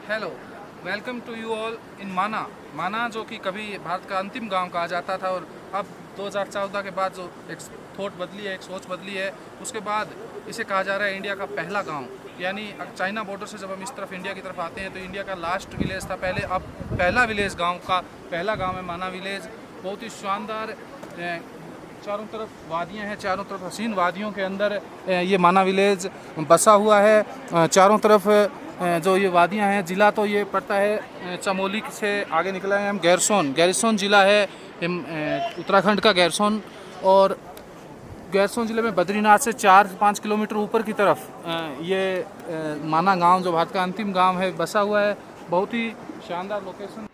Hello, welcome to you all in माना। माना जो कि कभी भारत का अंतिम गांव कहा जाता था और अब 2014 के बाद जो एक थॉट बदली है, एक सोच बदली है, उसके बाद इसे कहा जा रहा है इंडिया का पहला गांव। यानी चाइना बॉर्डर से जब हम इस तरफ इंडिया की तरफ आते हैं तो इंडिया का लास्ट विलेज था पहले, अब पहला विलेज गाँव का पहला गाँव है माना विलेज। बहुत ही शानदार, चारों तरफ वादियाँ हैं, चारों तरफ हसीन वादियों के अंदर ये माना विलेज बसा हुआ है। चारों तरफ जो ये वादियाँ हैं, ज़िला तो ये पड़ता है चमोली से आगे निकला है हम गैरसोन, गैरसोन ज़िला है उत्तराखंड का गैरसोन। और गैरसोन ज़िले में बद्रीनाथ से 4-5 किलोमीटर ऊपर की तरफ ये माना गांव जो भारत का अंतिम गांव है बसा हुआ है। बहुत ही शानदार लोकेशन।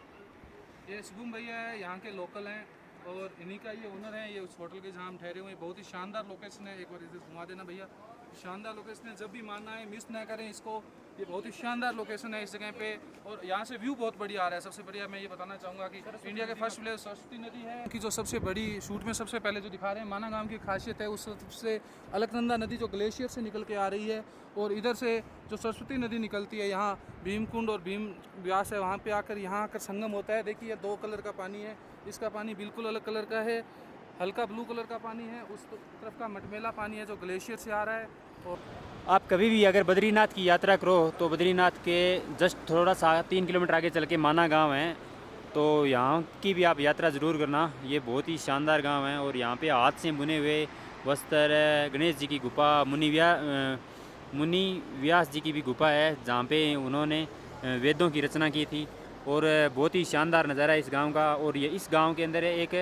ये शुभम भैया है, यहाँ के लोकल हैं और इन्हीं का ये ओनर है, ये उस होटल के जहाँ हम ठहरे हुए हैं। बहुत ही शानदार लोकेशन है, एक बार इसे घुमा देना भैया। शानदार लोकेशन है, जब भी मानना है मिस ना करें इसको। ये बहुत ही शानदार लोकेशन है इस जगह पे और यहाँ से व्यू बहुत बढ़िया आ रहा है। सबसे बढ़िया मैं ये बताना चाहूँगा कि इंडिया के फर्स्ट विलेज सरस्वती नदी है कि जो सबसे बड़ी शूट में सबसे पहले जो दिखा रहे हैं माना गांव की खासियत है, उस सबसे अलकनंदा नदी जो ग्लेशियर से निकल के आ रही है और इधर से जो सरस्वती नदी निकलती है, यहाँ भीमकुंड और भीम व्यास है, वहाँ पे आकर यहाँ आकर संगम होता है। देखिए 2 कलर का पानी है, इसका पानी बिल्कुल अलग कलर का है, हल्का ब्लू कलर का पानी है। उस तरफ का मटमेला पानी है जो ग्लेशियर से आ रहा है। और आप कभी भी अगर बद्रीनाथ की यात्रा करो तो बद्रीनाथ के जस्ट थोड़ा सा 3 किलोमीटर आगे चल के माना गांव है, तो यहाँ की भी आप यात्रा ज़रूर करना। ये बहुत ही शानदार गांव है और यहाँ पे हाथ से बुने हुए वस्त्र, गणेश जी की गुफा, मुनि व्यास जी की भी गुफा है जहाँ पे उन्होंने वेदों की रचना की थी। और बहुत ही शानदार नज़ारा है इस गांव का। और ये इस गांव के अंदर एक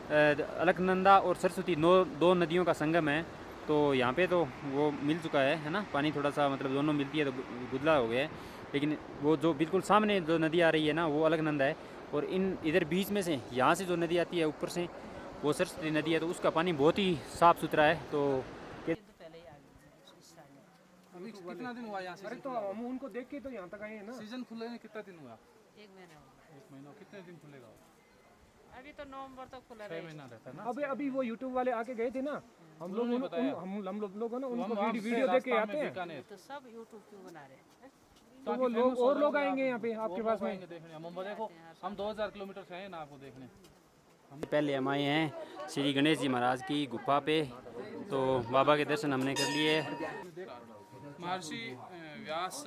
अलकनंदा और सरस्वती दो नदियों का संगम है। तो यहाँ पे तो वो मिल चुका है ना, पानी थोड़ा सा मतलब दोनों मिलती है तो गुदला हो गया है, लेकिन वो जो बिल्कुल सामने जो नदी आ रही है ना वो अलकनंदा है। और इन इधर बीच में से यहाँ से जो नदी आती है ऊपर से वो सरस्वती नदी है, तो उसका पानी बहुत ही साफ़ सुथरा है। तो अभी कितना दिन हुआ यहाँ से? अरे तो हम उनको देख के तो यहाँ तक आए हैं ना। सीजन खुले में कितना दिन हुआ? 1 महीना हो गया। 1 महीना। कितने दिन खुलेगा? अभी तो नवंबर तक खुला 6 रहेगा। महीना रहता है ना। अभी वो यूट्यूब वाले आके गए थे ना, हम लोग उन्होंने बताया। हम लोग ना तो उनको हम आपसे वीडियो देख के राजस्थान आते में हैं। बीकानेर। तो सब यूट्यूब क्यों बना रहे हैं? तो वो लोग और लोग आएंगे यहाँ पे आपके पास में। देखने हम देखो, हम 2000 किलोमीटर से हैं ना आपको देखने। पहले हम आए हैं श्री गणेश जी महाराज की गुफा पे, तो बाबा के दर्शन हमने कर लिए। महर्षि व्यास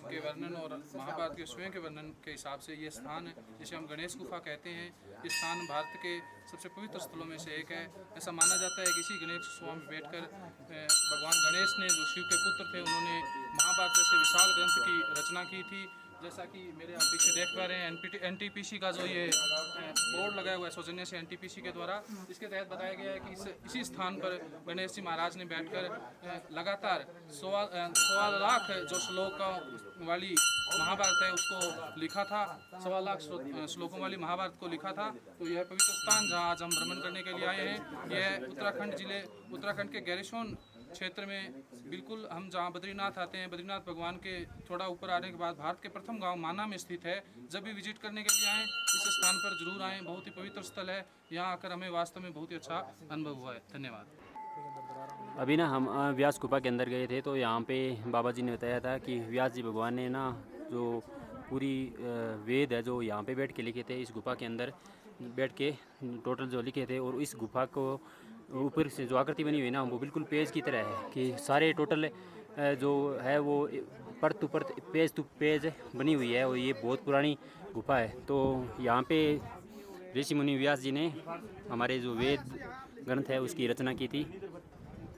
के वर्णन और महाभारत के स्वयं के वर्णन के हिसाब से ये स्थान, जिसे हम गणेश गुफा कहते हैं, ये स्थान भारत के सबसे पवित्र स्थलों में से एक है। ऐसा माना जाता है कि इसी गणेश गुफा में बैठकर भगवान गणेश ने, जो शिव के पुत्र थे, उन्होंने महाभारत जैसे विशाल ग्रंथ की रचना की थी। जैसा कि मेरे आप पीछे देख पा रहे हैं, एनटीपीसी का जो ये बोर्ड लगाया हुआ है सौजन्य से एनटीपीसी के द्वारा, इसके तहत बताया गया है कि इसी स्थान पर गणेश जी महाराज ने बैठकर लगातार 1.25 लाख जो श्लोकों वाली महाभारत है उसको लिखा था। 1.25 लाख श्लोकों वाली महाभारत को लिखा था। तो यह पवित्र स्थान जहाँ आज हम भ्रमण करने के लिए आए हैं, यह उत्तराखंड के गैरसोन क्षेत्र में बिल्कुल हम जहाँ बद्रीनाथ आते हैं, बद्रीनाथ भगवान के थोड़ा ऊपर आने के बाद भारत के प्रथम गांव माना में स्थित है। जब भी विजिट करने के लिए आएँ इस स्थान पर जरूर आएँ, बहुत ही पवित्र स्थल है। यहाँ आकर हमें वास्तव में बहुत ही अच्छा अनुभव हुआ है। धन्यवाद। अभी ना हम व्यास गुफा के अंदर गए थे, तो यहाँ पे बाबा जी ने बताया था कि व्यास जी भगवान ने ना जो पूरी वेद है जो यहाँ पे बैठ के लिखे थे, इस गुफा के अंदर बैठ के टोटल जो लिखे थे। और इस गुफा को ऊपर से जो आकृति बनी हुई है ना वो बिल्कुल पेज की तरह है कि सारे टोटल जो है वो परत टू परत, पेज टू पेज बनी हुई है। और ये बहुत पुरानी गुफा है। तो यहाँ पे ऋषि मुनि व्यास जी ने हमारे जो वेद ग्रंथ है उसकी रचना की थी।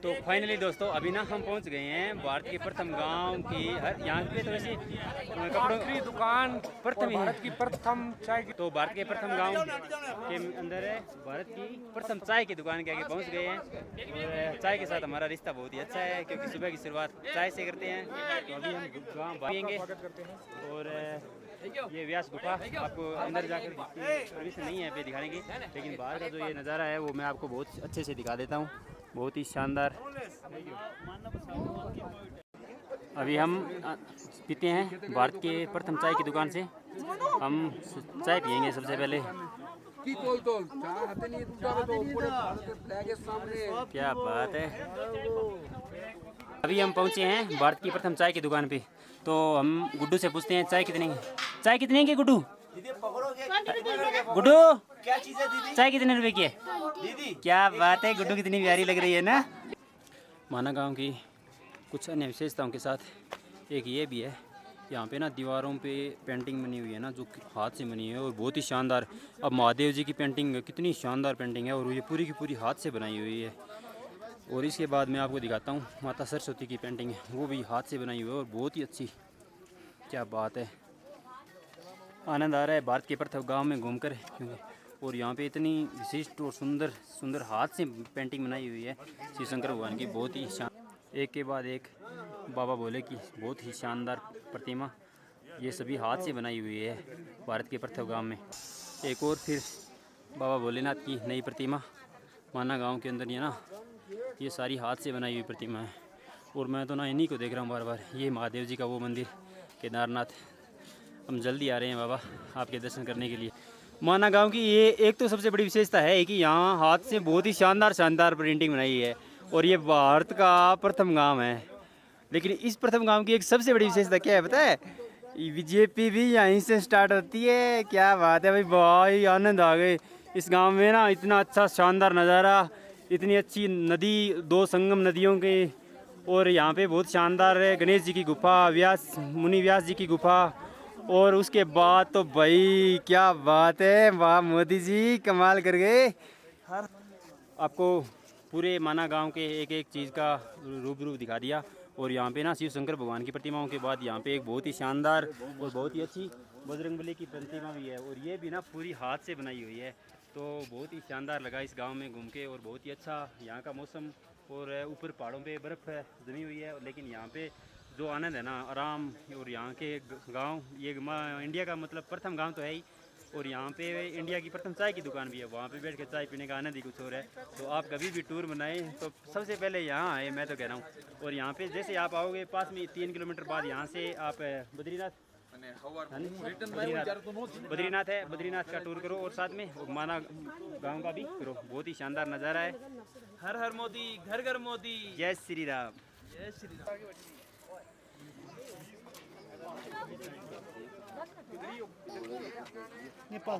तो फाइनली दोस्तों अभी ना हम पहुंच गए हैं भारत के प्रथम गांव की। यहाँ पे तो वैसे कपड़ों की दुकान प्रथम ही है। भारत की प्रथम चाय की। तो भारत के प्रथम गांव के अंदर है भारत की प्रथम चाय की दुकान के आगे पहुंच गए हैं। और चाय के साथ हमारा रिश्ता बहुत ही अच्छा है क्योंकि सुबह की शुरुआत चाय से करते हैं। तो अभी हम गाँव पिएंगे। और ये व्यास गुफा आपको अंदर जाकर परमिशन नहीं है पे दिखाने की, लेकिन बाहर का जो ये नज़ारा है वो मैं आपको बहुत अच्छे से दिखा देता हूँ, बहुत ही शानदार। अभी हम पीते हैं भारत के प्रथम चाय की दुकान से। हम चाय पियेंगे सबसे पहले। क्या बात है। अभी हम पहुंचे हैं भारत की प्रथम चाय की दुकान पे। तो हम गुड्डू से पूछते हैं चाय कितने की गुड्डू? गुड्डू क्या चीज है दीदी? चाय कितने रुपए की है? दीदी क्या बात है, गुड्डू कितनी प्यारी लग रही है ना। माना गांव की कुछ अन्य विशेषताओं के साथ एक ये भी है, यहाँ पे ना दीवारों पे पेंटिंग बनी हुई है ना, जो हाथ से बनी है और बहुत ही शानदार। अब महादेव जी की पेंटिंग कितनी शानदार पेंटिंग है और ये पूरी की पूरी हाथ से बनाई हुई है। और इसके बाद मैं आपको दिखाता हूँ माता सरस्वती की पेंटिंग है, वो भी हाथ से बनाई हुई है और बहुत ही अच्छी। क्या बात है, आनंद आ रहा है भारत के प्रथम गांव में घूमकर, क्योंकि और यहाँ पे इतनी विशिष्ट और सुंदर सुंदर हाथ से पेंटिंग बनाई हुई है श्री शंकर भगवान की। बहुत ही एक के बाद एक बाबा भोले की बहुत ही शानदार प्रतिमा, ये सभी हाथ से बनाई हुई है भारत के प्रथम गांव में। एक और फिर बाबा भोलेनाथ की नई प्रतिमा माना गांव के अंदर, ये ना ये सारी हाथ से बनाई हुई प्रतिमा है। और मैं तो ना इन्हीं को देख रहा हूँ बार बार। ये महादेव जी का वो मंदिर केदारनाथ, हम जल्दी आ रहे हैं बाबा आपके दर्शन करने के लिए। माना गांव की ये एक तो सबसे बड़ी विशेषता है कि यहाँ हाथ से बहुत ही शानदार शानदार प्रिंटिंग बनाई है और ये भारत का प्रथम गांव है। लेकिन इस प्रथम गांव की एक सबसे बड़ी विशेषता क्या है पता है? बीजेपी भी यहीं से स्टार्ट होती है। क्या बात है भाई, बहुत आनंद आ गए इस गांव में ना। इतना अच्छा शानदार नज़ारा, इतनी अच्छी नदी, दो संगम नदियों के, और यहाँ पे बहुत शानदार है गणेश जी की गुफा, मुनि व्यास जी की गुफा। और उसके बाद तो भाई क्या बात है, वाह मोदी जी कमाल कर गए। आपको पूरे माना गांव के एक एक चीज़ का रूबरू दिखा दिया। और यहाँ पे ना शिव शंकर भगवान की प्रतिमाओं के बाद यहाँ पे एक बहुत ही शानदार और बहुत ही अच्छी बजरंगबली की प्रतिमा भी है, और ये भी ना पूरी हाथ से बनाई हुई है। तो बहुत ही शानदार लगा इस गांव में घूम के, और बहुत ही अच्छा यहाँ का मौसम। और ऊपर पहाड़ों पे बर्फ़ जमी हुई है, लेकिन यहाँ पे जो आनंद है ना, आराम। और यहाँ के गांव, ये इंडिया का मतलब प्रथम गांव तो है ही, और यहाँ पे इंडिया की प्रथम चाय की दुकान भी है। वहाँ पे बैठ के चाय पीने का आनंद ही कुछ और है। तो आप कभी भी टूर बनाएं तो सबसे पहले यहाँ आए, मैं तो कह रहा हूँ। और यहाँ पे जैसे आप आओगे, पास में 3 किलोमीटर बाद यहाँ से आप बद्रीनाथ बद्रीनाथ है, बद्रीनाथ का टूर करो और साथ में माना गांव का भी करो। बहुत ही शानदार नज़ारा है। हर हर मोदी, घर घर मोदी। जय श्री राम। जय श्री राम। नेपाल